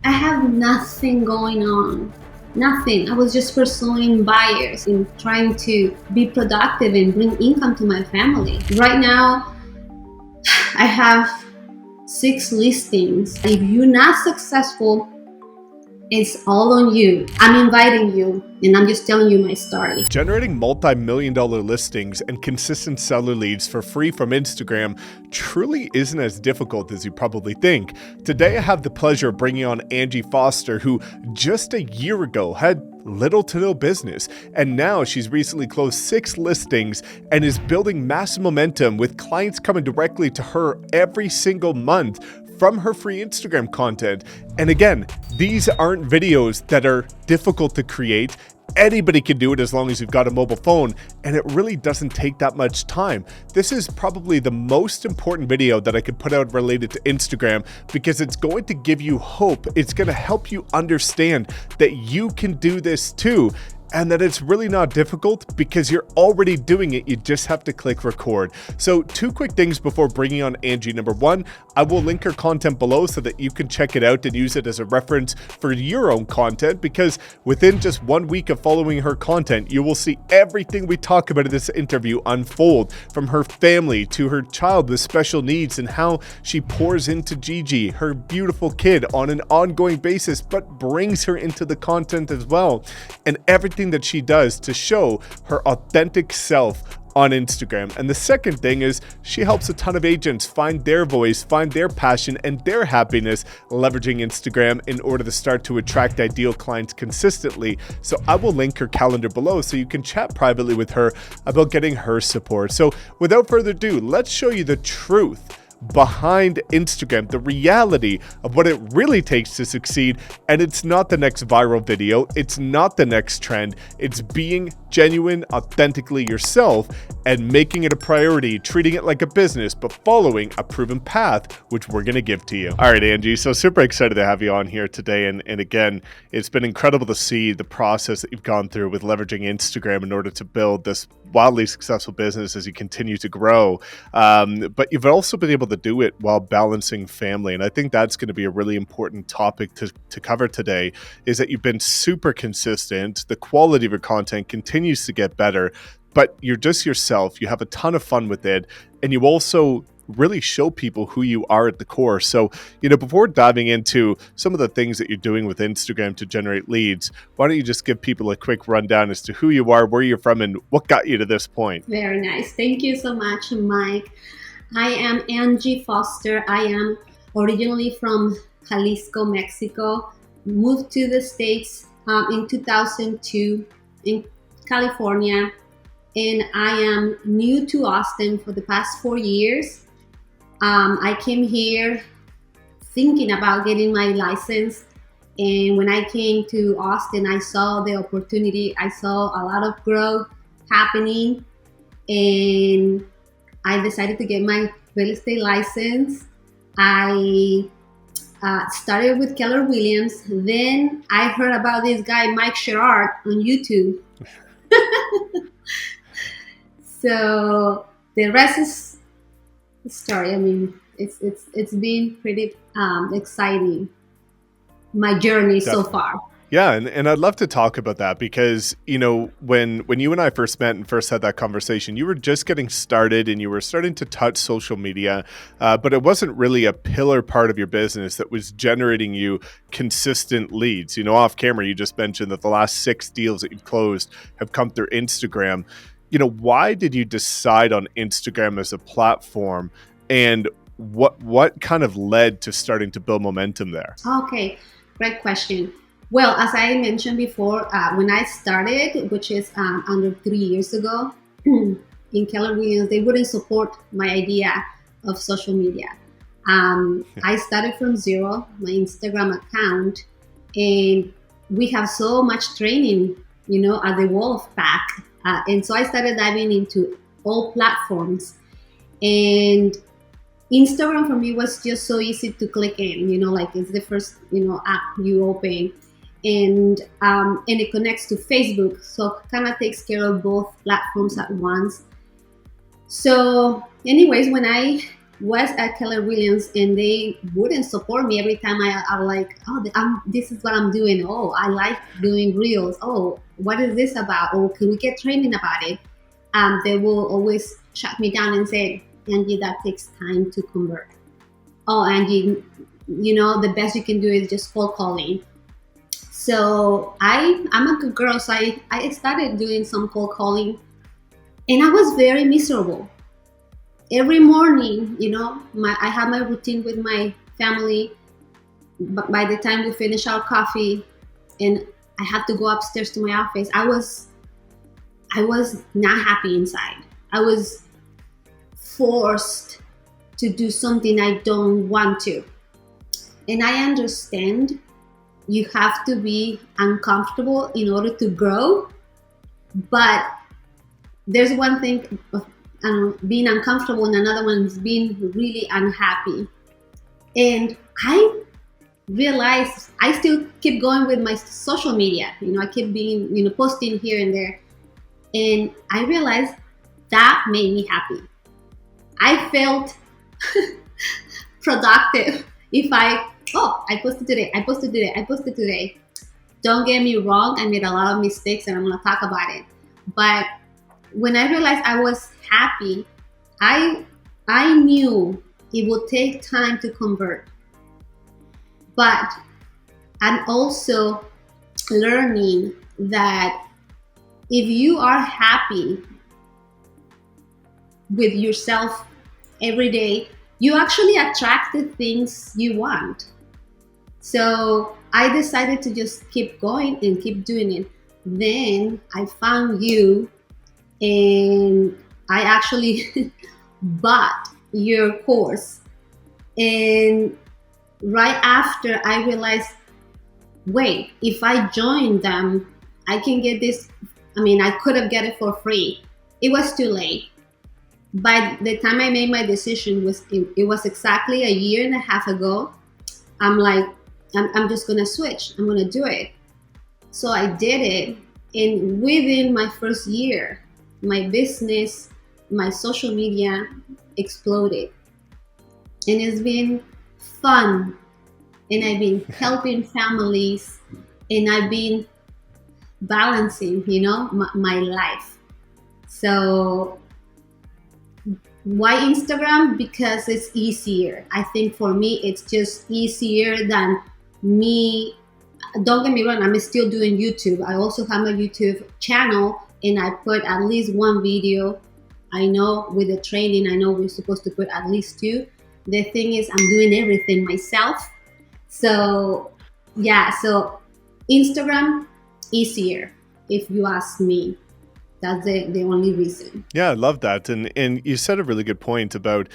I have nothing going on. Nothing. I was just pursuing buyers and trying to be productive and bring income to my family. Right now, I have 6 listings. If you're not successful, it's all on you. I'm inviting you, and I'm just telling you my story. Generating multi-million-dollar listings and consistent seller leads for free from Instagram truly isn't as difficult as you probably think. Today, I have the pleasure of bringing on Angie Foster, who just a year ago had little to no business, and now she's recently closed 6 listings and is building massive momentum with clients coming directly to her every single month from her free Instagram content. And again, these aren't videos that are difficult to create. Anybody can do it as long as you've got a mobile phone, and it really doesn't take that much time. This is probably the most important video that I could put out related to Instagram because it's going to give you hope. It's going to help you understand that you can do this too, and that it's really not difficult because you're already doing it. You just have to click record. So 2 quick things before bringing on Angie. Number 1, I will link her content below so that you can check it out and use it as a reference for your own content, because within just 1 week of following her content, you will see everything we talk about in this interview unfold, from her family to her child with special needs and how she pours into Gigi, her beautiful kid, on an ongoing basis, but brings her into the content as well, and everything that she does to show her authentic self on Instagram. And the second thing is she helps a ton of agents find their voice, find their passion and their happiness leveraging Instagram in order to start to attract ideal clients consistently. So I will link her calendar below so you can chat privately with her about getting her support. So without further ado, let's show you the truth behind Instagram, the reality of what it really takes to succeed. And it's not the next viral video, it's not the next trend, it's being genuine, authentically yourself, and making it a priority, treating it like a business, but following a proven path, which we're going to give to you. All right, Angie, so super excited to have you on here today. And again, it's been incredible to see the process that you've gone through with leveraging Instagram in order to build this wildly successful business as you continue to grow. But you've also been able to do it while balancing family. And I think that's going to be a really important topic to cover today, is that you've been super consistent. The quality of your content continues to get better, but you're just yourself. You have a ton of fun with it. And you also really show people who you are at the core. So, before diving into some of the things that you're doing with Instagram to generate leads, why don't you just give people a quick rundown as to who you are, where you're from, and what got you to this point? Very nice. Thank you so much, Mike. I am Angie Foster. I am originally from Jalisco, Mexico. Moved to the States in 2002 in California, and I am new to Austin for the past 4 years. I came here thinking about getting my license, and when I came to Austin, I saw the opportunity. I saw a lot of growth happening, and I decided to get my real estate license. I started with Keller Williams. Then I heard about this guy, Mike Sherrard, on YouTube. So the rest is the story. I mean, it's been pretty exciting, my journey so far. Yeah, and I'd love to talk about that because, when you and I first met and first had that conversation, you were just getting started and you were starting to touch social media, but it wasn't really a pillar part of your business that was generating you consistent leads. Off camera, you just mentioned that the last 6 deals that you've closed have come through Instagram. Why did you decide on Instagram as a platform, and what kind of led to starting to build momentum there? Okay, great question. Well, as I mentioned before, when I started, which is under 3 years ago, in Keller Williams, they wouldn't support my idea of social media. I started from zero, my Instagram account, and we have so much training, at the Wolf Pack. And so I started diving into all platforms. And Instagram for me was just so easy to click in, like it's the first, app you open. And it connects to Facebook, so kind of takes care of both platforms at once. So anyways, when I was at Keller Williams, and they wouldn't support me every time I like, oh, this is what I'm doing. Oh, I like doing reels. Oh, what is this about? Oh, can we get training about it? They will always shut me down and say, Angie, that takes time to convert. Oh, Angie, the best you can do is just cold calling. So I'm a good girl. So I started doing some cold calling, and I was very miserable. Every morning, I have my routine with my family. But by the time we finish our coffee and I have to go upstairs to my office, I was not happy inside. I was forced to do something I don't want to. And I understand you have to be uncomfortable in order to grow. But there's one thing of being uncomfortable, and another one is being really unhappy. And I realized I still keep going with my social media. I keep being, posting here and there. And I realized that made me happy. I felt productive if I posted today. Don't get me wrong, I made a lot of mistakes and I'm going to talk about it. But when I realized I was happy, I knew it would take time to convert. But I'm also learning that if you are happy with yourself every day, you actually attract the things you want. So I decided to just keep going and keep doing it. Then I found you, and I actually bought your course. And right after, I realized, wait, if I join them, I can get this. I could have get it for free. It was too late. By the time I made my decision, it was exactly a year and a half ago. I'm like, I'm just gonna switch. I'm gonna do it. So I did it, and within my first year, my business, my social media exploded, and it's been fun. And I've been helping families, and I've been balancing, my life. So why Instagram? Because it's easier. I think for me, it's just easier than me. Don't get me wrong, I'm still doing YouTube. I also have my YouTube channel, and I put at least one video. I know with the training, I know we're supposed to put at least two. The thing is, I'm doing everything myself. So yeah, so Instagram easier, if you ask me. That's the only reason. Yeah, I love that. And you said a really good point about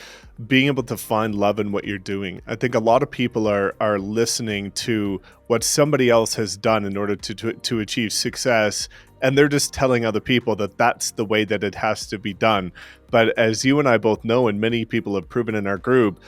being able to find love in what you're doing. I think a lot of people are listening to what somebody else has done in order to achieve success, and they're just telling other people that that's the way that it has to be done. But as you and I both know, and many people have proven in our group,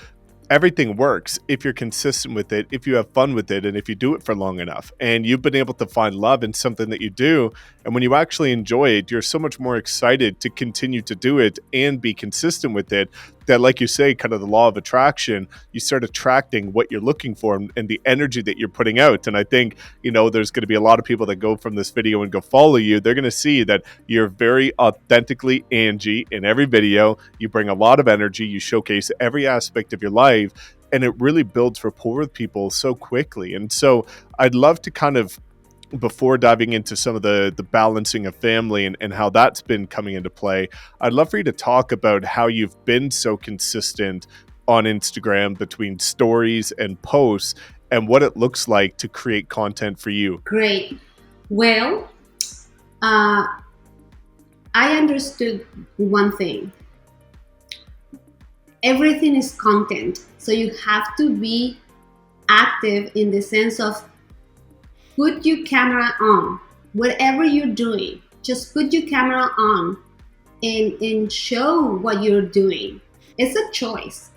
everything works if you're consistent with it, if you have fun with it, and if you do it for long enough. And you've been able to find love in something that you do. And when you actually enjoy it, you're so much more excited to continue to do it and be consistent with it, that, like you say, kind of the law of attraction, you start attracting what you're looking for and the energy that you're putting out. And I think, there's going to be a lot of people that go from this video and go follow you. They're going to see that you're very authentically Angie in every video. You bring a lot of energy. You showcase every aspect of your life, and it really builds rapport with people so quickly. And so I'd love to kind of, before diving into some of the balancing of family and how that's been coming into play, I'd love for you to talk about how you've been so consistent on Instagram between stories and posts, and what it looks like to create content for you. Great. Well, I understood one thing. Everything is content. So you have to be active in the sense of put your camera on. Whatever you're doing, just put your camera on and show what you're doing. It's a choice.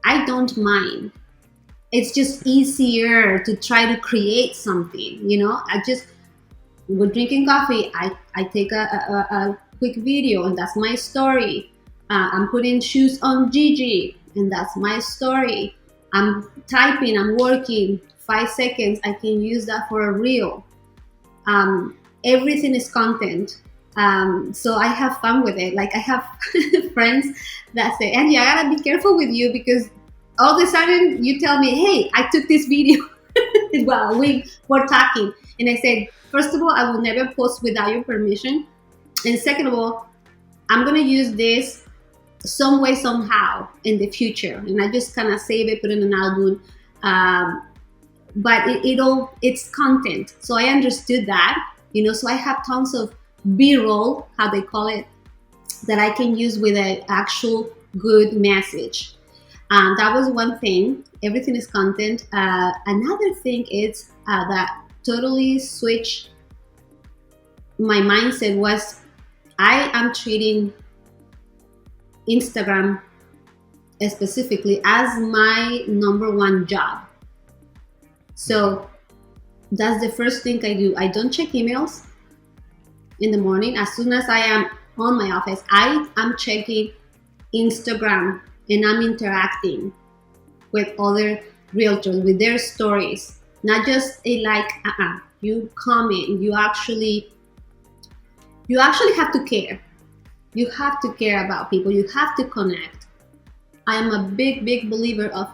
I don't mind. It's just easier to try to create something, we're drinking coffee. I take a quick video, and that's my story. I'm putting shoes on Gigi. and that's my story. I'm typing, I'm working, 5 seconds, I can use that for a reel. Everything is content. So I have fun with it. Like I have friends that say, Angie, I gotta be careful with you because all of a sudden you tell me, hey, I took this video while we were talking. And I said, first of all, I will never post without your permission. And second of all, I'm gonna use this some way, somehow in the future. And I just kind of save it, put it in an album. But it's content. So I understood that, so I have tons of B-roll, how they call it, that I can use with an actual good message. That was one thing. Everything is content. Another thing is that totally switched my mindset was I am treating Instagram specifically as my number one job. So that's the first thing I do. I don't check emails in the morning. As soon as I am on my office, I am checking Instagram and I'm interacting with other realtors, with their stories. Not just a like, you comment, you actually have to care. You have to care about people. You have to connect. I am a big, big believer of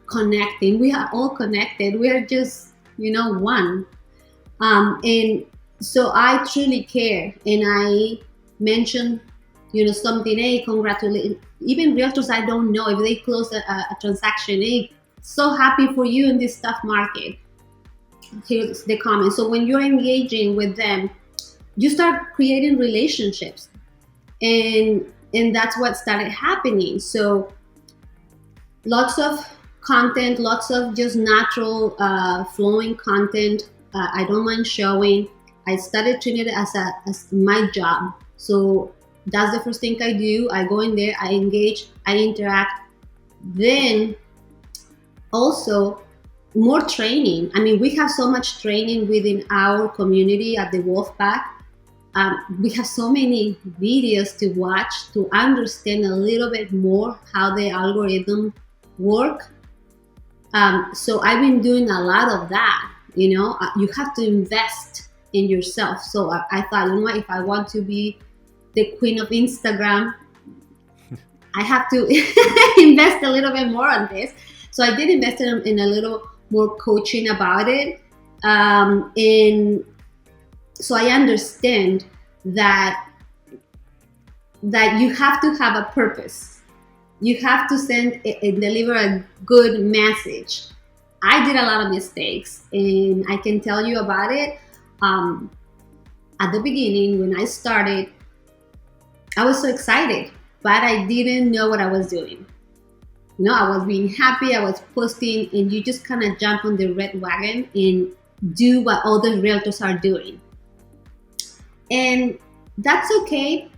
connecting. We are all connected. We are just, one. And so I truly care. And I mention, something, hey, congratulations. Even realtors I don't know, if they close a transaction, hey, so happy for you in this tough market. Here's the comment. So when you're engaging with them, you start creating relationships. And that's what started happening. So lots of content, lots of just natural flowing content. I don't mind showing. I started treating it as my job. So that's the first thing I do. I go in there, I engage, I interact. Then also more training. I mean, we have so much training within our community at the Wolfpack. We have so many videos to watch to understand a little bit more how the algorithm work. So I've been doing a lot of that. You have to invest in yourself. So I thought, if I want to be the queen of Instagram, I have to invest a little bit more on this. So I did invest in a little more coaching about it. And so I understand that you have to have a purpose. You have to send and deliver a good message. I did a lot of mistakes, and I can tell you about it. At the beginning, when I started, I was so excited, but I didn't know what I was doing. I was being happy, I was posting, and you just kind of jump on the red wagon and do what other realtors are doing. And that's okay,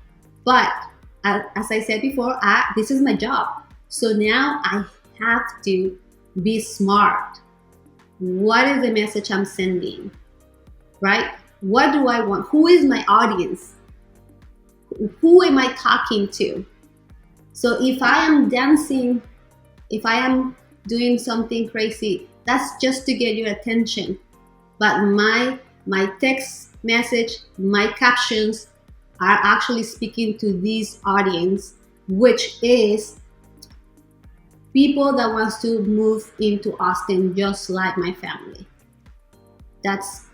but as I said before, this is my job. So now I have to be smart. What is the message I'm sending, right? What do I want? Who is my audience? Who am I talking to? So if I am dancing, if I am doing something crazy, that's just to get your attention. But my text message, my captions are actually speaking to this audience, which is people that wants to move into Austin just like my family. That's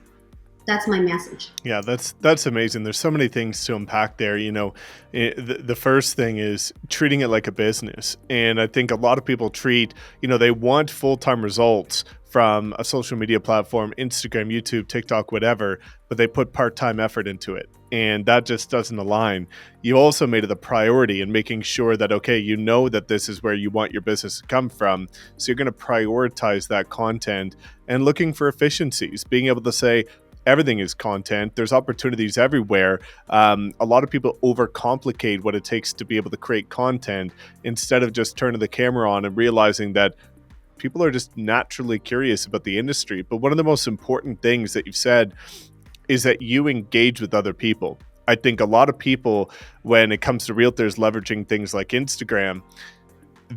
my message. Yeah, that's amazing. There's so many things to unpack there. The first thing is treating it like a business. And I think a lot of people treat, they want full-time results from a social media platform, Instagram, YouTube, TikTok, whatever, but they put part-time effort into it. And that just doesn't align. You also made it a priority in making sure that, okay, that this is where you want your business to come from. So you're going to prioritize that content and looking for efficiencies, being able to say, everything is content. There's opportunities everywhere. A lot of people overcomplicate what it takes to be able to create content instead of just turning the camera on and realizing that people are just naturally curious about the industry. But one of the most important things that you've said is that you engage with other people. I think a lot of people, when it comes to realtors leveraging things like Instagram,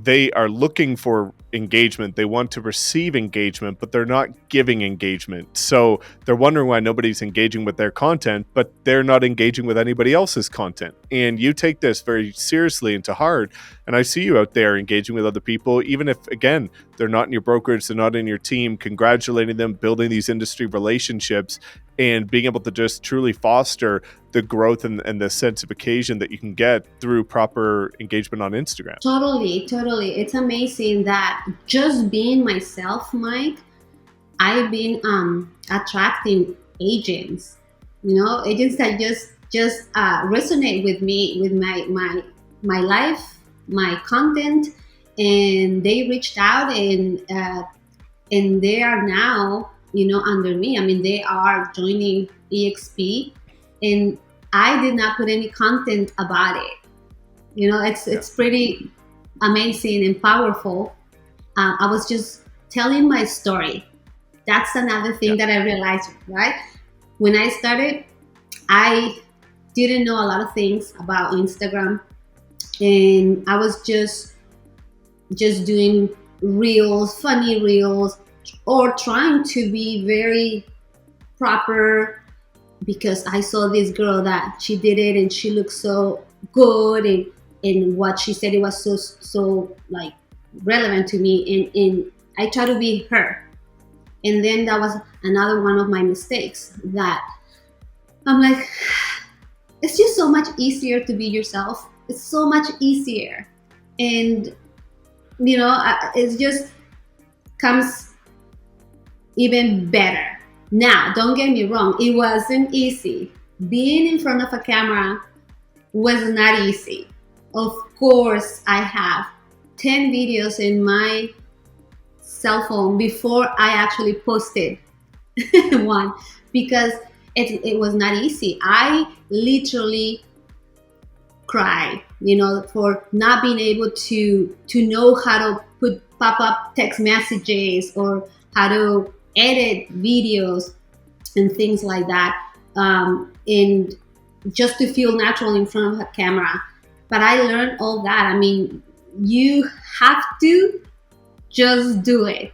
they are looking for engagement. They want to receive engagement, but they're not giving engagement. So they're wondering why nobody's engaging with their content, but they're not engaging with anybody else's content. And you take this very seriously and to heart. And I see you out there engaging with other people, even if, again, they're not in your brokerage, they're not in your team, congratulating them, building these industry relationships, and being able to just truly foster the growth and the sense of occasion that you can get through proper engagement on Instagram. Totally. It's amazing that just being myself, Mike, I've been attracting agents, agents that just resonate with me, with my life, my content, and they reached out and they are now under me. I mean, they are joining EXP, and I did not put any content about it. It's pretty amazing and powerful. I was just telling my story. That's another thing that I realized, right? When I started, I didn't know a lot of things about Instagram, and I was just doing reels, funny reels, or trying to be very proper, because I saw this girl that she did it and she looked so good, and what she said, it was so like relevant to me, and I try to be her. And then that was another one of my mistakes, that I'm like, it's just so much easier to be yourself. It's so much easier. And, it just comes even better. Now, don't get me wrong. It wasn't easy. Being in front of a camera was not easy. Of course, I have 10 videos in my cell phone before I actually posted one, because it was not easy. I literally cried, for not being able to know how to put pop-up text messages or how to edit videos and things like that, and just to feel natural in front of a camera. But I learned all that. I mean, you have to just do it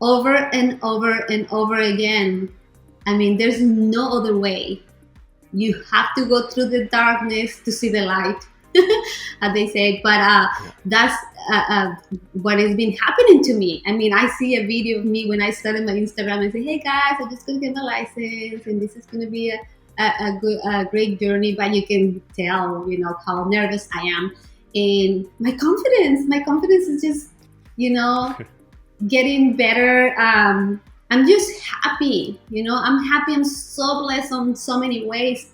over and over and over again. I mean, there's no other way. You have to go through the darkness to see the light, as they say. But that's what has been happening to me. I mean, I see a video of me when I started my Instagram and say, hey guys, I'm just going to get my license, and this is going to be a great journey. But you can tell, how nervous I am. And my confidence is just, getting better. I'm just happy, I'm happy. I'm so blessed on so many ways,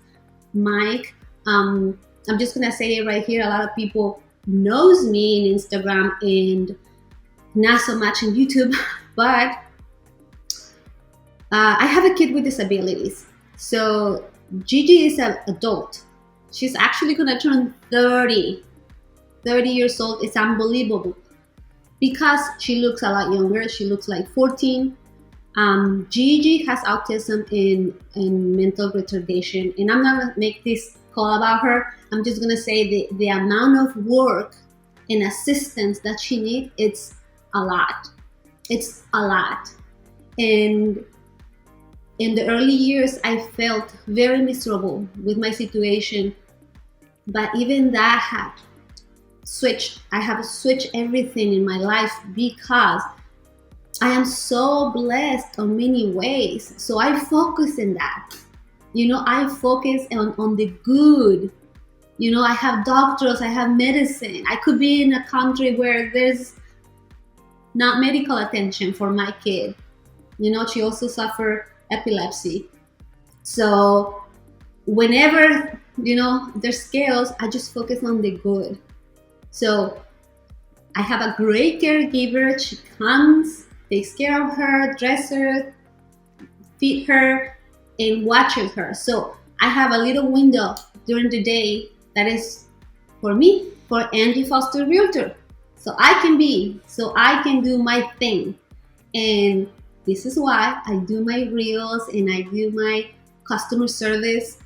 Mike. I'm just gonna say it right here. A lot of people knows me in Instagram and not so much in YouTube, but I have a kid with disabilities. So Gigi is an adult. She's actually gonna turn 30 years old. It's unbelievable, because she looks a lot younger. She looks like 14. Gigi has autism and mental retardation, and I'm not gonna make this call about her. I'm just gonna say the amount of work and assistance that she needs, it's a lot. It's a lot. And in the early years, I felt very miserable with my situation, but even that had switched. I have switched everything in my life, because I am so blessed on many ways. So I focus in that. I focus on the good. I have doctors, I have medicine. I could be in a country where there's not medical attention for my kid. She also suffered epilepsy. So whenever, there's chaos, I just focus on the good. So I have a great caregiver. She comes, takes care of her, dresses her, feed her, and watches her. So I have a little window during the day that is for me, for Angie Foster Realtor. So I can do my thing. And this is why I do my reels and I do my customer service.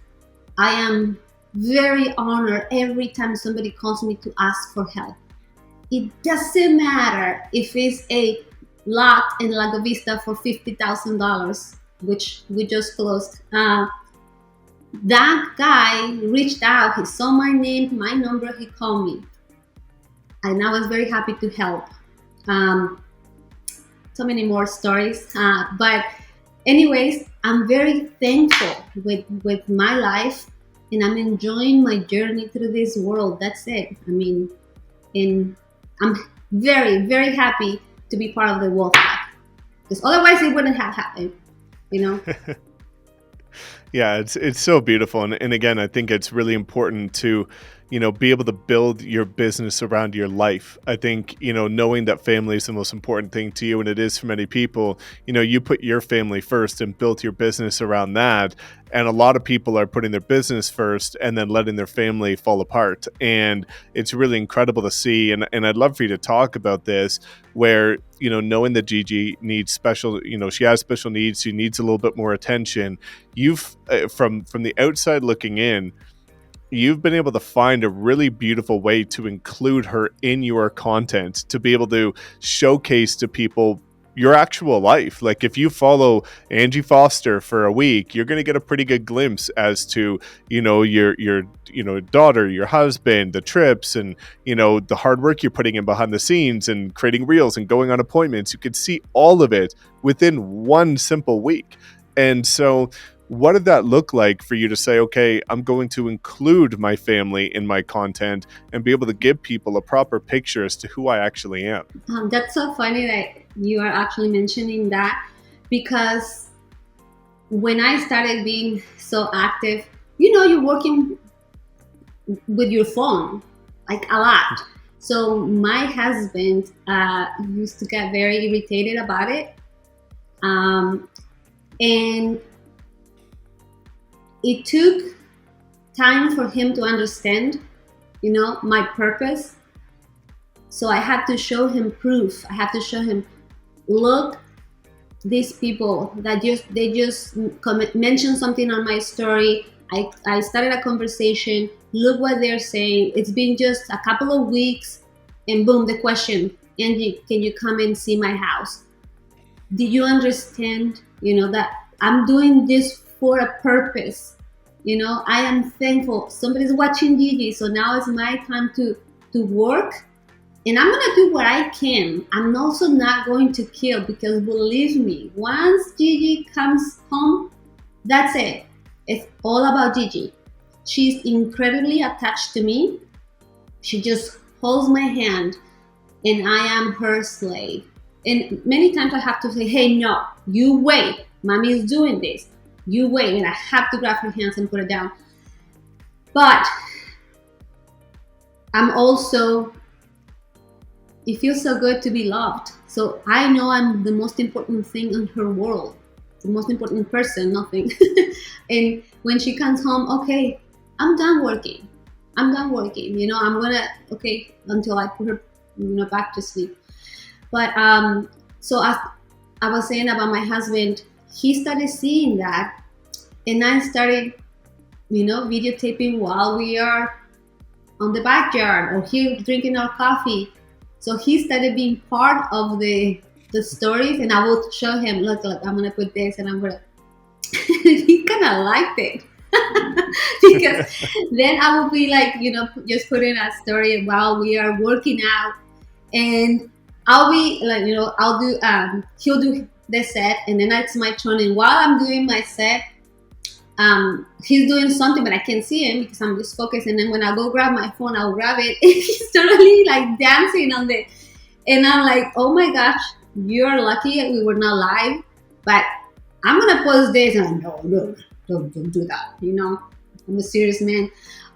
I am very honored every time somebody calls me to ask for help. It doesn't matter if it's a lot in Lago Vista for $50,000, which we just closed. That guy reached out. He saw my name, my number. He called me, and I was very happy to help. Um, so many more stories, but anyways, I'm very thankful with my life, and I'm enjoying my journey through this world. That's it. I mean, and I'm very, very happy to be part of the wolf pack, because otherwise it wouldn't have happened, you know. Yeah, it's so beautiful, and again, I think it's really important to, be able to build your business around your life. I think, knowing that family is the most important thing to you, and it is for many people. You put your family first and built your business around that, and a lot of people are putting their business first and then letting their family fall apart. And it's really incredible to see, and I'd love for you to talk about this, where knowing that Gigi needs special, she has special needs, she needs a little bit more attention. You've from the outside looking in, you've been able to find a really beautiful way to include her in your content, to be able to showcase to people your actual life. Like, if you follow Angie Foster for a week, you're going to get a pretty good glimpse as to, your daughter, your husband, the trips, and, the hard work you're putting in behind the scenes and creating reels and going on appointments. You could see all of it within one simple week. And so, what did that look like for you to say, okay, I'm going to include my family in my content and be able to give people a proper picture as to who I actually am? That's so funny that you are actually mentioning that, because when I started being so active, you're working with your phone like a lot. So my husband used to get very irritated about it. And it took time for him to understand, my purpose. So I had to show him proof. I had to show him, look, these people that they just mentioned something on my story. I started a conversation. Look what they're saying. It's been just a couple of weeks, and boom, the question, Angie, can you come and see my house? Do you understand, that I'm doing this for a purpose? I am thankful somebody's watching Gigi, so now it's my time to work, and I'm gonna do what I can. I'm also not going to kill, because believe me, once Gigi comes home, that's it. It's all about Gigi. She's incredibly attached to me. She just holds my hand, and I am her slave. And many times I have to say, hey, no, you wait. Mommy is doing this. You wait. And I have to grab her hands and put it down. But I'm also, it feels so good to be loved. So I know I'm the most important thing in her world. The most important person, nothing. And when she comes home, okay, I'm done working. I'm gonna, okay, until I put her, back to sleep. But so as I was saying about my husband, he started seeing that, and I started, videotaping while we are on the backyard or here drinking our coffee. So he started being part of the stories, and I would show him, look, I'm gonna put this, and I'm gonna. He kind of liked it. Because then I would be like, just putting a story while we are working out, and I'll be like, I'll do, he'll do the set, and then it's my turn. And while I'm doing my set, he's doing something, but I can't see him because I'm just focused. And then when I go grab my phone, I'll grab it, and he's totally like dancing on the, and I'm like, oh my gosh, you're lucky we were not live, but I'm gonna post this. And I'm like, no, don't do that. I'm a serious man.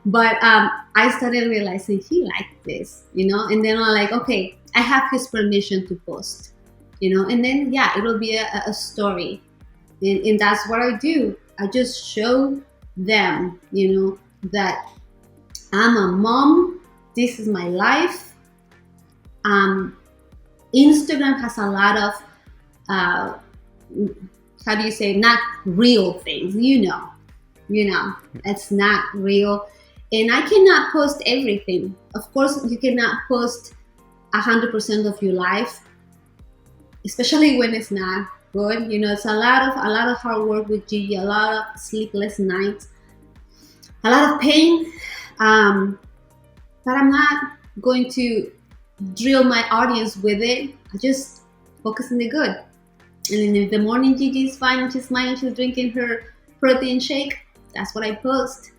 But I started realizing he liked this, and then I'm like, okay, I have his permission to post, and then, yeah, it'll be a story. And that's what I do. I just show them, that I'm a mom. This is my life. Instagram has a lot of, how do you say, not real things, it's not real. And I cannot post everything. Of course, you cannot post 100% of your life, especially when it's not good. It's a lot of hard work with Gigi, a lot of sleepless nights, a lot of pain. But I'm not going to drill my audience with it. I just focus on the good. And then in the morning, Gigi is fine and she's smiling, she's drinking her protein shake. That's what I post.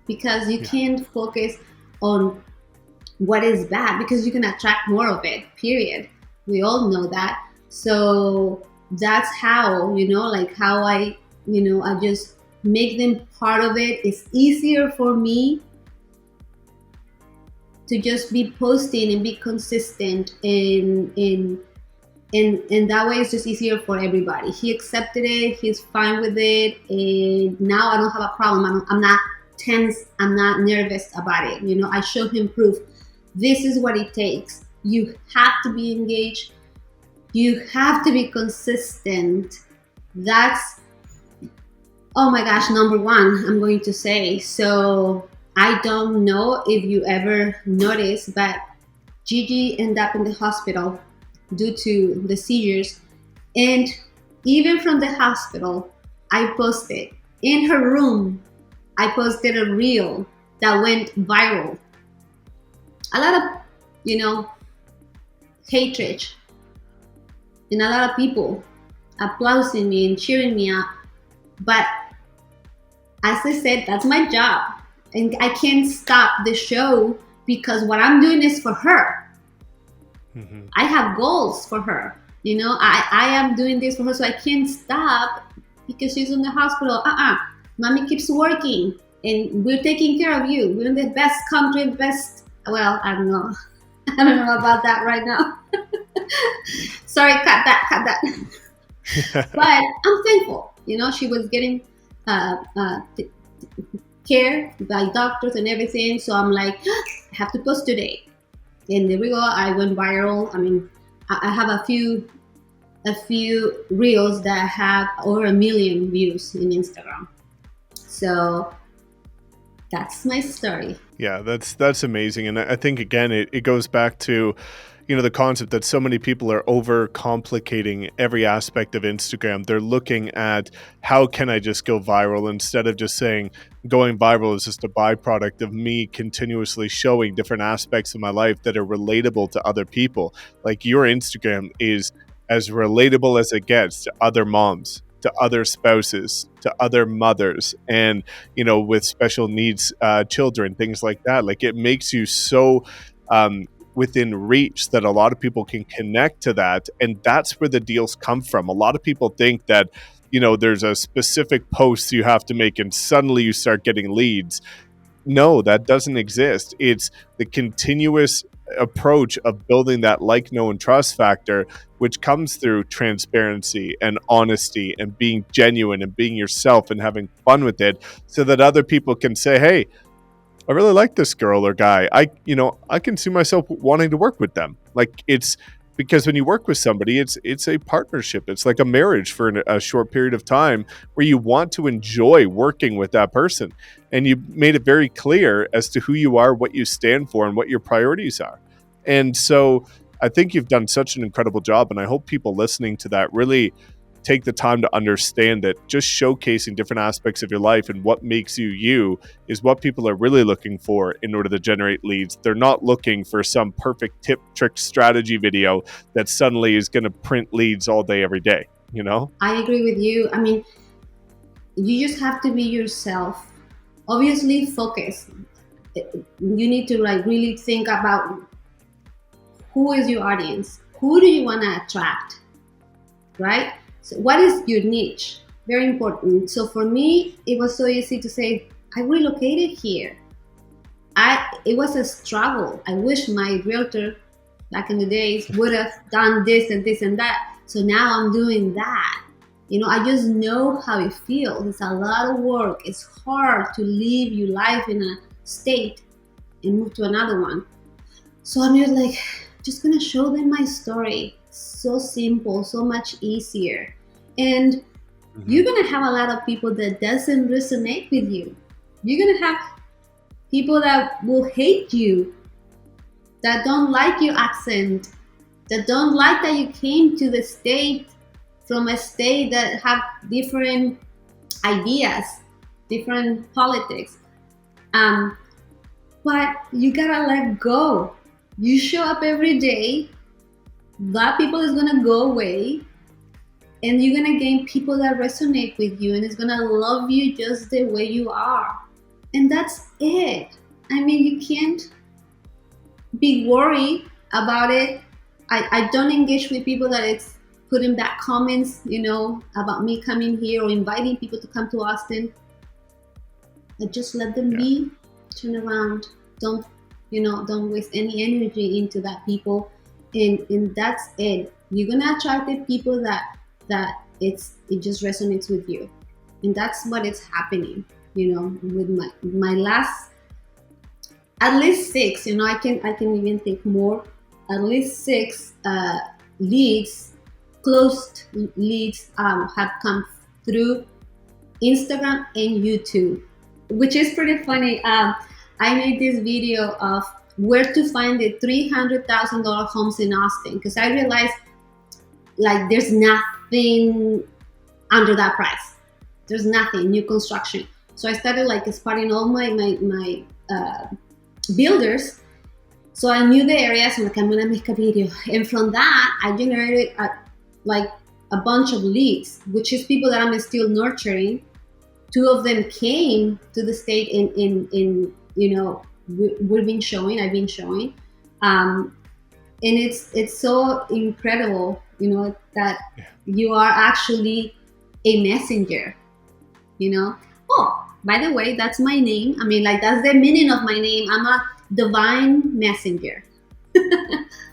Because you can't focus on what is bad, because you can attract more of it, period. We all know that. So that's how, how I just make them part of it. It's easier for me to just be posting and be consistent, and that way it's just easier for everybody. He accepted it, he's fine with it, and now I don't have a problem. I'm not tense, I'm not nervous about it. I show him proof. This is what it takes. You have to be engaged, you have to be consistent. That's, oh my gosh, number one, I'm going to say. So I don't know if you ever noticed, but Gigi ended up in the hospital due to the seizures. And even from the hospital, I posted in her room, I posted a reel that went viral. A lot of, hatred, and a lot of people applauding me and cheering me up. But as I said, that's my job. And I can't stop the show because what I'm doing is for her. Mm-hmm. I have goals for her. I am doing this for her, so I can't stop because she's in the hospital. Mommy keeps working and we're taking care of you. We're in the best country, well, I don't know. I don't know about that right now. Sorry, cut that. But I'm thankful. She was getting care by doctors and everything. So I'm like, I have to post today. And there we go. I went viral. I mean, I have a few reels that have over 1 million views in Instagram. So that's my story. Yeah, that's amazing. And I think, again, it goes back to, the concept that so many people are over complicating every aspect of Instagram. They're looking at how can I just go viral, instead of just saying going viral is just a byproduct of me continuously showing different aspects of my life that are relatable to other people. Like, your Instagram is as relatable as it gets to other moms, to other spouses, to other mothers, and, with special needs children, things like that. Like, it makes you so within reach that a lot of people can connect to that. And that's where the deals come from. A lot of people think that, there's a specific post you have to make and suddenly you start getting leads. No, that doesn't exist. It's the continuous approach of building that like, know, and trust factor, which comes through transparency and honesty and being genuine and being yourself and having fun with it, so that other people can say, hey, I really like this girl or guy. I can see myself wanting to work with them. Like, it's because when you work with somebody, it's a partnership. It's like a marriage for a short period of time where you want to enjoy working with that person. And you made it very clear as to who you are, what you stand for, and what your priorities are. And so I think you've done such an incredible job. And I hope people listening to that really take the time to understand that just showcasing different aspects of your life and what makes you you is what people are really looking for in order to generate leads. They're not looking for some perfect tip, trick, strategy video that suddenly is going to print leads all day, every day. I agree with you. I mean, you just have to be yourself. Obviously, focus. You need to really think about who is your audience. Who do you want to attract, right? So what is your niche? Very important. So for me, it was so easy to say, I relocated here. It was a struggle. I wish my realtor back in the days would have done this and this and that. So now I'm doing that. I just know how it feels. It's a lot of work. It's hard to leave your life in a state and move to another one. So I'm just gonna show them my story. So simple, so much easier. And you're gonna have a lot of people that doesn't resonate with you. You're gonna have people that will hate you, that don't like your accent, that don't like that you came to the state from a state that have different ideas, different politics. But you gotta let go. You show up every day, that people is gonna go away, and you're gonna gain people that resonate with you and is gonna love you just the way you are. And that's it. I mean, you can't be worried about it. I don't engage with people that it's putting back comments, about me coming here or inviting people to come to Austin. I just let them be, turn around. Don't waste any energy into that people. And that's it. You're gonna attract the people that it just resonates with you. And that's what is happening, with my last at least 6, I can even take more, at least 6 leads, closed leads have come through Instagram and YouTube, which is pretty funny. I made this video of where to find the $300,000 homes in Austin, because I realized like there's nothing under that price. There's nothing new construction. So I started like spotting all my builders. So I knew the areas. I'm like, I'm gonna make a video, and from that I generated a bunch of leads, which is people that I'm still nurturing. 2 of them came to the state in I've been showing, and it's so incredible, that you are actually a messenger, Oh, by the way, that's my name. I mean, that's the meaning of my name. I'm a divine messenger.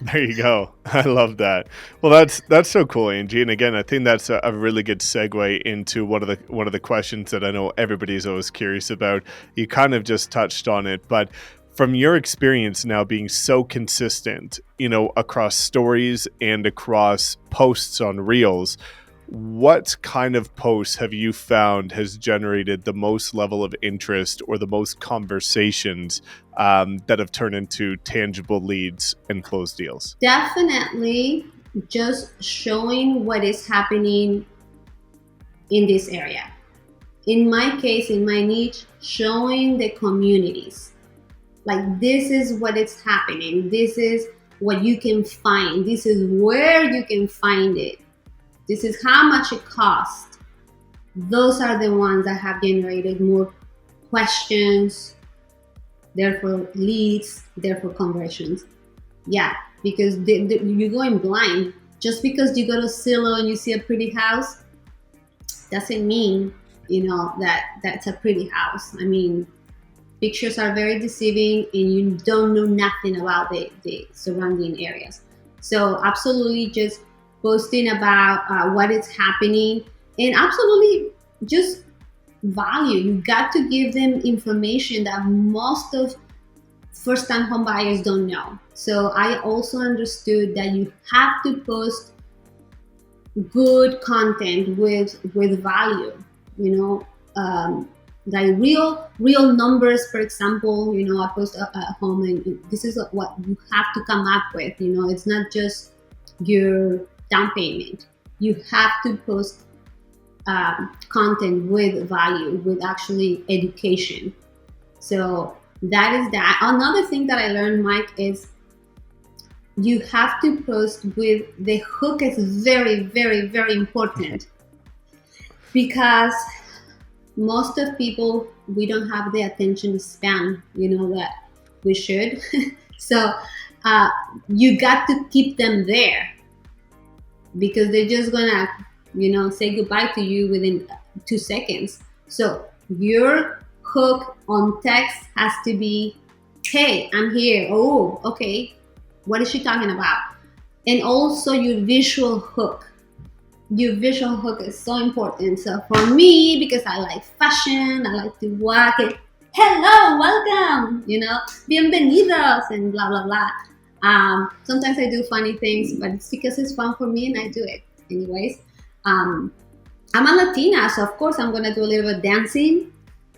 There you go. I love that. Well, that's so cool, Angie. And again, I think that's a really good segue into one of the questions that I know everybody's always curious about. You kind of just touched on it, but from your experience now being so consistent, across stories and across posts on Reels, what kind of posts have you found has generated the most level of interest or the most conversations that have turned into tangible leads and closed deals? Definitely just showing what is happening in this area. In my case, in my niche, showing the communities. Like, this is what is happening. This is what you can find. This is where you can find it. This is how much it costs. Those are the ones that have generated more questions, therefore leads, therefore conversions. Yeah, because you're going blind. Just because you go to Zillow and you see a pretty house, doesn't mean, that's a pretty house. I mean, pictures are very deceiving and you don't know nothing about the surrounding areas. So absolutely just posting about what is happening, and absolutely just value. You got to give them information that most of first-time home buyers don't know. So I also understood that you have to post good content with value, like real numbers. For example, I post a home and this is what you have to come up with. It's not just your down payment. You have to post content with value, with actually education. So that is that. Another thing that I learned, Mike, is you have to post with the hook. Is very, very, very important, because most of people, we don't have the attention span, that we should. So you got to keep them there, because they're just gonna, say goodbye to you within 2 seconds. So your hook on text has to be, hey, I'm here. Oh, okay. What is she talking about? And also your visual hook. Your visual hook is so important. So for me, because I like fashion, I like to walk it. Hello, welcome, bienvenidos, and blah, blah, blah. Sometimes I do funny things, but it's because it's fun for me and I do it anyways. I'm a Latina, so of course I'm going to do a little bit of dancing.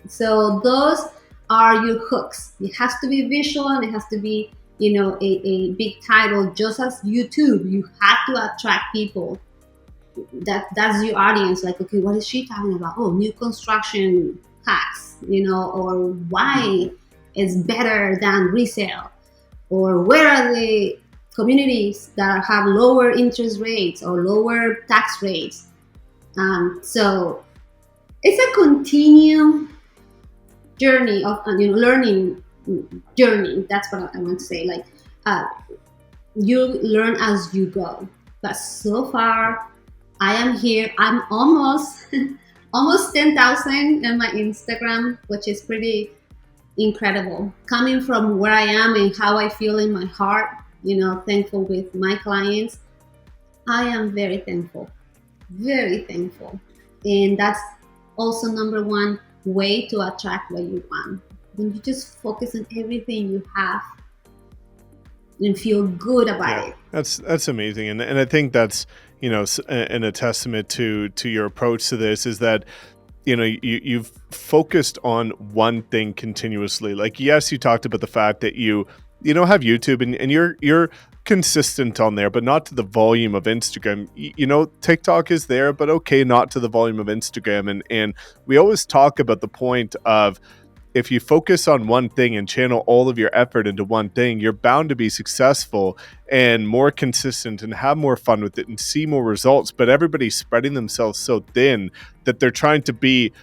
So those are your hooks. It has to be visual and it has to be a big title just as YouTube. You have to attract people. That's your audience. Like, okay, what is she talking about? Oh, new construction hacks, or why it's better than resale, or where are the communities that have lower interest rates or lower tax rates. So it's a continuum journey of learning journey. That's what I want to say. Like, you learn as you go. But so far, I am here. I'm almost almost 10,000 on my Instagram, which is pretty incredible. Coming from where I am and how I feel in my heart, thankful with my clients. I am very thankful, very thankful. And that's also number one way to attract what you want. When you just focus on everything you have and feel good about it. That's amazing. And I think that's, and a testament to your approach to this is that, you've focused on one thing continuously. Like, yes, you talked about the fact that you have YouTube and you're consistent on there, but not to the volume of Instagram. TikTok is there, but okay, not to the volume of Instagram. And we always talk about the point of, if you focus on one thing and channel all of your effort into one thing, you're bound to be successful and more consistent and have more fun with it and see more results. But everybody's spreading themselves so thin that they're trying to be,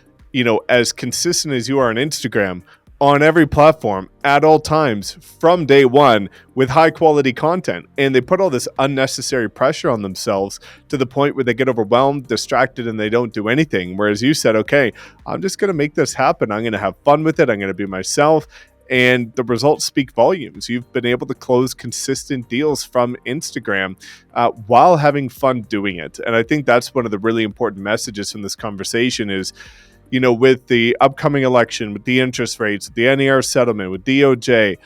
as consistent as you are on Instagram, on every platform at all times from day one with high quality content. And they put all this unnecessary pressure on themselves to the point where they get overwhelmed, distracted, and they don't do anything. Whereas you said, okay, I'm just going to make this happen. I'm going to have fun with it. I'm going to be myself. And the results speak volumes. You've been able to close consistent deals from Instagram while having fun doing it. And I think that's one of the really important messages from this conversation is, with the upcoming election, with the interest rates, with the NAR settlement, with DOJ,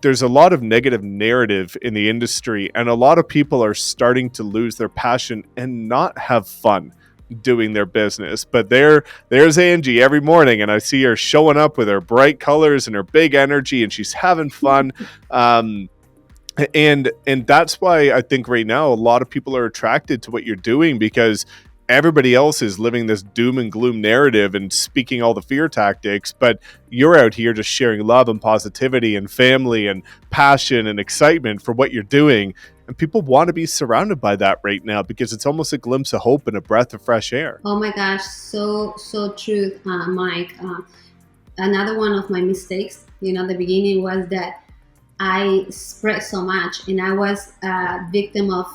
there's a lot of negative narrative in the industry, and a lot of people are starting to lose their passion and not have fun doing their business. But there's Angie every morning, and I see her showing up with her bright colors and her big energy, and she's having fun. And that's why I think right now a lot of people are attracted to what you're doing, because everybody else is living this doom and gloom narrative and speaking all the fear tactics, but you're out here just sharing love and positivity and family and passion and excitement for what you're doing. And people want to be surrounded by that right now, because it's almost a glimpse of hope and a breath of fresh air. Oh my gosh, so true, Mike. Another one of my mistakes, at the beginning, was that I spread so much, and I was a victim of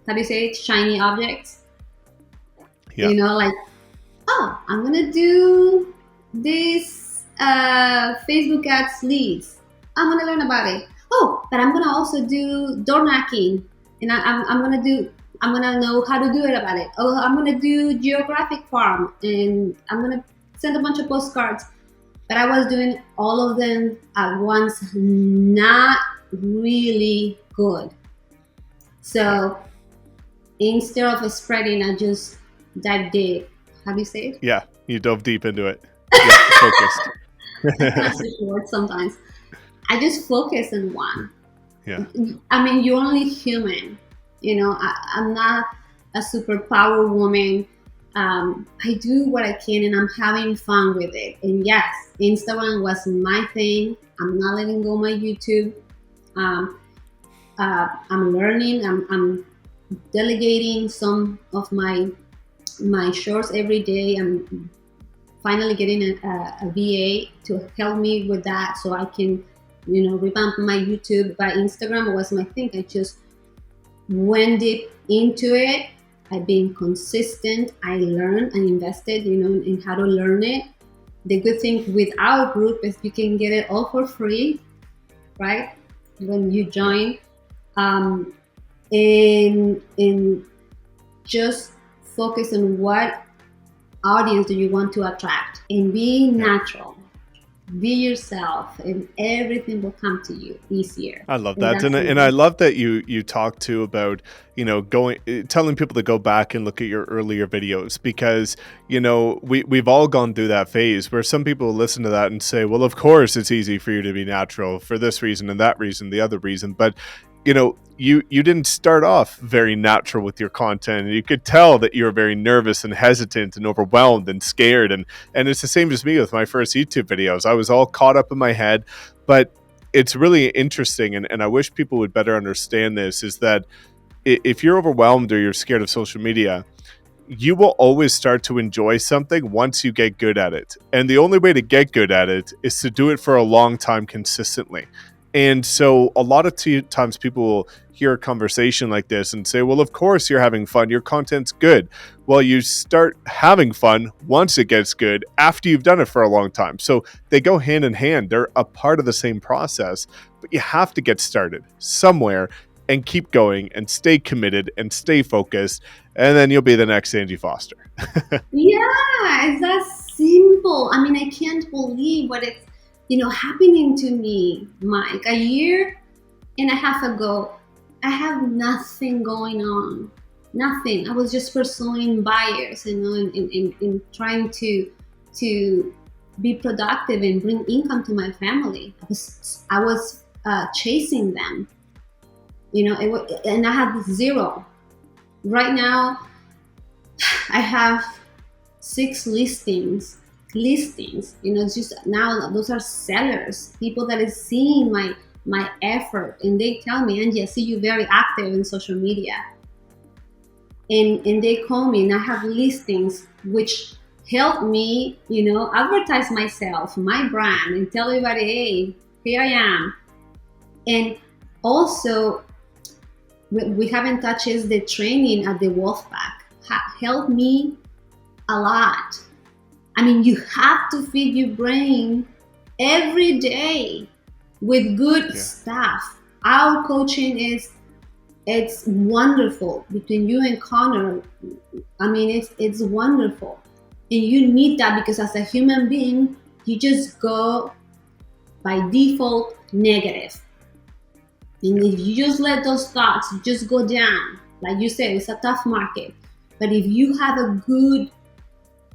how do you say it? Shiny objects. Yeah. Like, oh, I'm gonna do this Facebook ads leads. I'm gonna learn about it. Oh, but I'm gonna also do door knocking, and I'm gonna know how to do it about it. Oh, I'm gonna do geographic farm, and I'm gonna send a bunch of postcards. But I was doing all of them at once, not really good. So instead of spreading, I just dive deep. How do you say it? Yeah, you dove deep into it. Yeah, focused. I can't switch words sometimes. I just focus on one. Yeah. I mean, you're only human. I'm not a superpower woman. I do what I can, and I'm having fun with it. And yes, Instagram was my thing. I'm not letting go of my YouTube. I'm learning. I'm delegating some of my shorts every day. I'm finally getting a VA to help me with that, so I can, revamp my YouTube. But Instagram was my thing. I just went deep into it. I've been consistent. I learned and invested, in how to learn it. The good thing with our group is you can get it all for free, right? When you join. And just focus on what audience do you want to attract, and be natural. be yourself, and everything will come to you easier. I love And that, that's and I love that you talk too about going telling people to go back and look at your earlier videos, because we've all gone through that phase where some people listen to that and say, well, of course it's easy for you to be natural for this reason and that reason, the other reason, but you didn't start off very natural with your content. You could tell that you were very nervous and hesitant and overwhelmed and scared, and it's the same as me with my first YouTube videos. I was all caught up in my head, but it's really interesting, and I wish people would better understand this, is that if you're overwhelmed or you're scared of social media, you will always start to enjoy something once you get good at it. And the only way to get good at it is to do it for a long time consistently. And so a lot of times people will hear a conversation like this and say, well, of course you're having fun. Your content's good. Well, you start having fun once it gets good after you've done it for a long time. So they go hand in hand. They're a part of the same process, but you have to get started somewhere and keep going and stay committed and stay focused. And then you'll be the next Angie Foster. Yeah, it's that simple. I mean, I can't believe what it's happening to me, Mike. A year and a half ago, I have nothing going on. Nothing. I was just pursuing buyers, and trying to be productive and bring income to my family. I was chasing them, and I had zero. Right now, I have 6 listings. Just now those are sellers, people that is seeing my effort, and they tell me, Angie, I see you very active in social media, and they call me, and I have listings which help me advertise myself, my brand, and tell everybody, hey, here I am. And also, we haven't touched is the training at the Wolfpack helped me a lot. I mean, you have to feed your brain every day with good stuff. Our coaching it's wonderful between you and Connor. I mean, it's wonderful, and you need that, because as a human being, you just go by default negative. And if you just let those thoughts just go down, like you said, it's a tough market. But if you have a good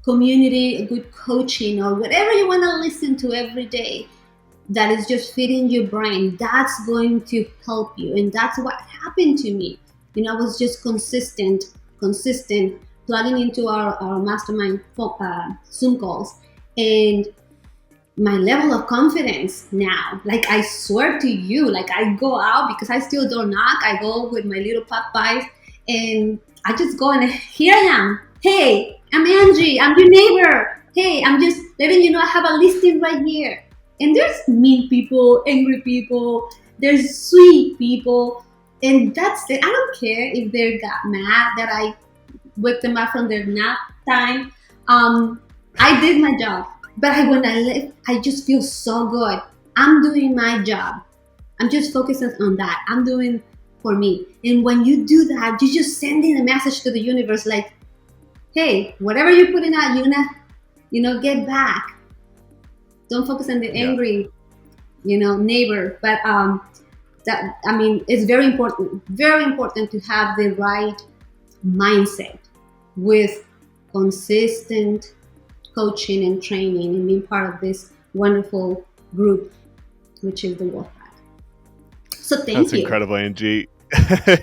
community, a good coaching, or whatever you want to listen to every day, that is just feeding your brain, that's going to help you. And that's what happened to me. I was just consistent, plugging into our mastermind Zoom calls. And my level of confidence now, like, I swear to you, like, I go out, because I still don't knock. I go with my little Popeyes, and I just go, and here I am. Hey, I'm Angie. I'm your neighbor. Hey, I'm just letting you know I have a listing right here. And there's mean people, angry people, there's sweet people, and that's it. I don't care if they got mad that I wake them up from their nap time. I did my job. But when I left, I just feel so good. I'm doing my job. I'm just focusing on that. I'm doing for me. And when you do that, you're just sending a message to the universe, like, hey, whatever you're putting out, you're gonna, get back. Don't focus on the angry, neighbor. But it's very important to have the right mindset with consistent coaching and training, and being part of this wonderful group, which is the Wolfpack. So thank you. That's incredible, Angie.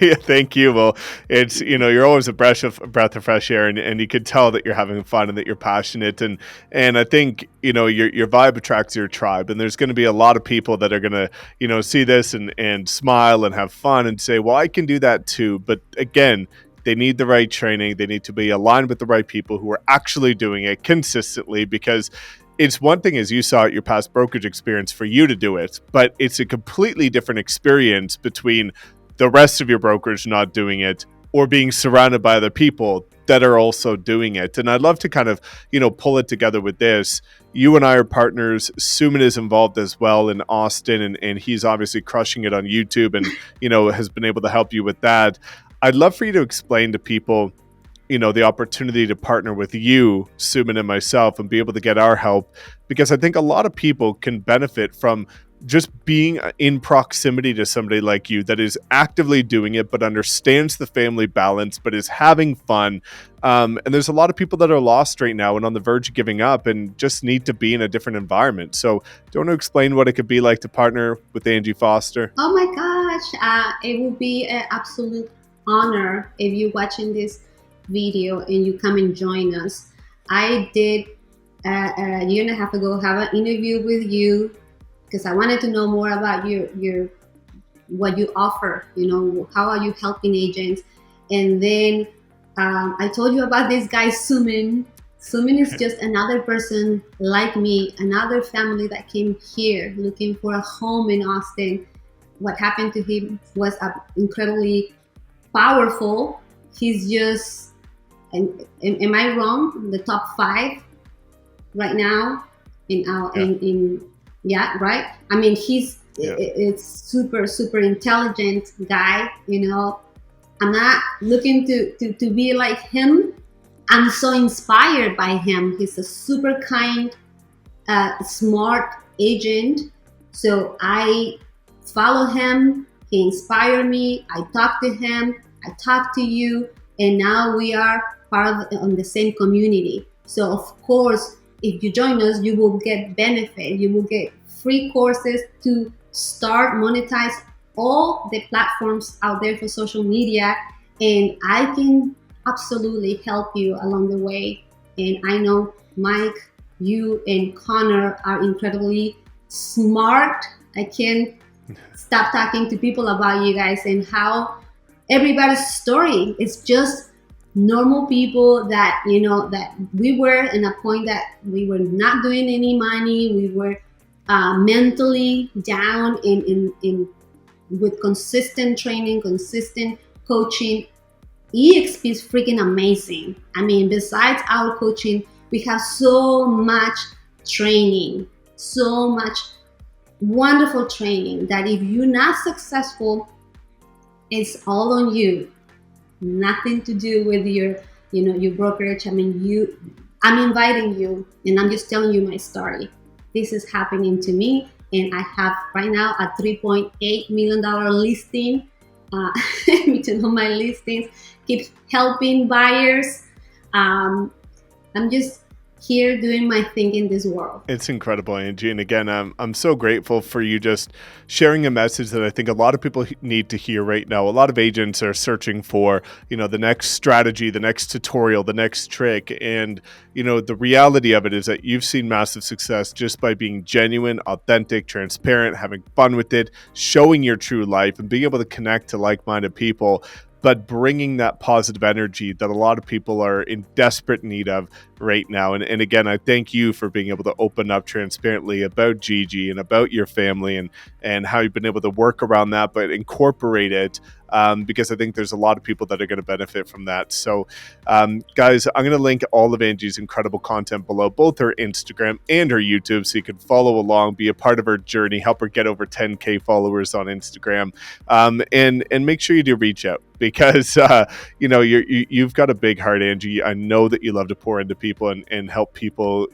Yeah, thank you. Well, it's, you're always a breath of fresh air, and you can tell that you're having fun and that you're passionate. And I think, your vibe attracts your tribe, and there's going to be a lot of people that are going to, see this and smile and have fun and say, well, I can do that too. But again, they need the right training. They need to be aligned with the right people who are actually doing it consistently, because it's one thing, as you saw at your past brokerage experience, for you to do it, but it's a completely different experience between the rest of your brokerage not doing it or being surrounded by other people that are also doing it. And I'd love to kind of, pull it together with this. You and I are partners. Suman is involved as well in Austin, and he's obviously crushing it on YouTube and, has been able to help you with that. I'd love for you to explain to people the opportunity to partner with you, Suman, and myself, and be able to get our help, because I think a lot of people can benefit from just being in proximity to somebody like you that is actively doing it, but understands the family balance, but is having fun. And there's a lot of people that are lost right now and on the verge of giving up and just need to be in a different environment. So do you want to explain what it could be like to partner with Angie Foster? Oh my gosh, it will be an absolute honor if you're watching this video and you come and join us. I did a year and a half ago have an interview with you because I wanted to know more about your what you offer. How are you helping agents? And then I told you about this guy Suman. Suman is just another person like me, another family that came here looking for a home in Austin. What happened to him was incredibly powerful. He's just, am I wrong? The top 5 right now yeah, right. I mean, it's super intelligent guy. I'm not looking to be like him. I'm so inspired by him. He's a super kind, smart agent. So I follow him. He inspired me. I talk to him. I talk to you, and now we are part of the same community. So of course, if you join us, you will get benefit. You will get free courses to start monetize all the platforms out there for social media, and I can absolutely help you along the way. And I know Mike, you and Connor are incredibly smart. I can't stop talking to people about you guys and how everybody's story is just normal people that that we were in a point that we were not doing any money. We were mentally down in with consistent training, consistent coaching. EXP is freaking amazing. I mean, besides our coaching, we have so much training, so much wonderful training that if you're not successful, it's all on you. Nothing to do with your brokerage. I mean, I'm inviting you and I'm just telling you my story. This is happening to me, and I have right now a $3.8 million listing. Between all my listings, keep helping buyers. I'm just here doing my thing in this world. It's incredible, Angie. And again, I'm so grateful for you just sharing a message that I think a lot of people need to hear right now. A lot of agents are searching for, the next strategy, the next tutorial, the next trick. And, the reality of it is that you've seen massive success just by being genuine, authentic, transparent, having fun with it, showing your true life, and being able to connect to like-minded people, but bringing that positive energy that a lot of people are in desperate need of right now. And again, I thank you for being able to open up transparently about Gigi and about your family and how you've been able to work around that, but incorporate it, because I think there's a lot of people that are going to benefit from that. So guys, I'm going to link all of Angie's incredible content below, both her Instagram and her YouTube, so you can follow along, be a part of her journey, help her get over 10K followers on Instagram, and make sure you do reach out, because you've got a big heart, Angie. I know that you love to pour into people and help people,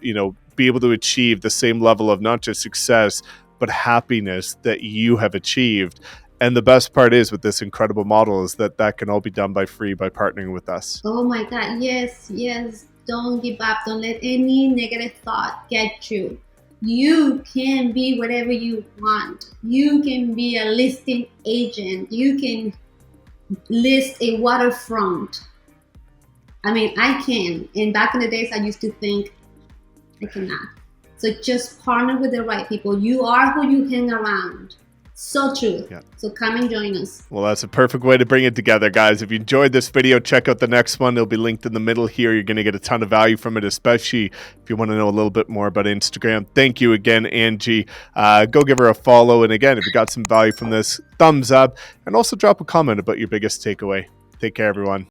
be able to achieve the same level of not just success, but happiness that you have achieved. And the best part is with this incredible model is that can all be done by free by partnering with us. Oh my God. Yes. Don't give up. Don't let any negative thought get you. You can be whatever you want. You can be a listing agent. You can list a waterfront. I mean, I can. And back in the days, I used to think I cannot. So just partner with the right people. You are who you hang around. So true. Yeah. So come and join us. Well, that's a perfect way to bring it together, guys. If you enjoyed this video, check out the next one. It'll be linked in the middle here. You're going to get a ton of value from it, especially if you want to know a little bit more about Instagram. Thank you again, Angie. Go give her a follow. And again, if you got some value from this, thumbs up, and also drop a comment about your biggest takeaway. Take care, everyone.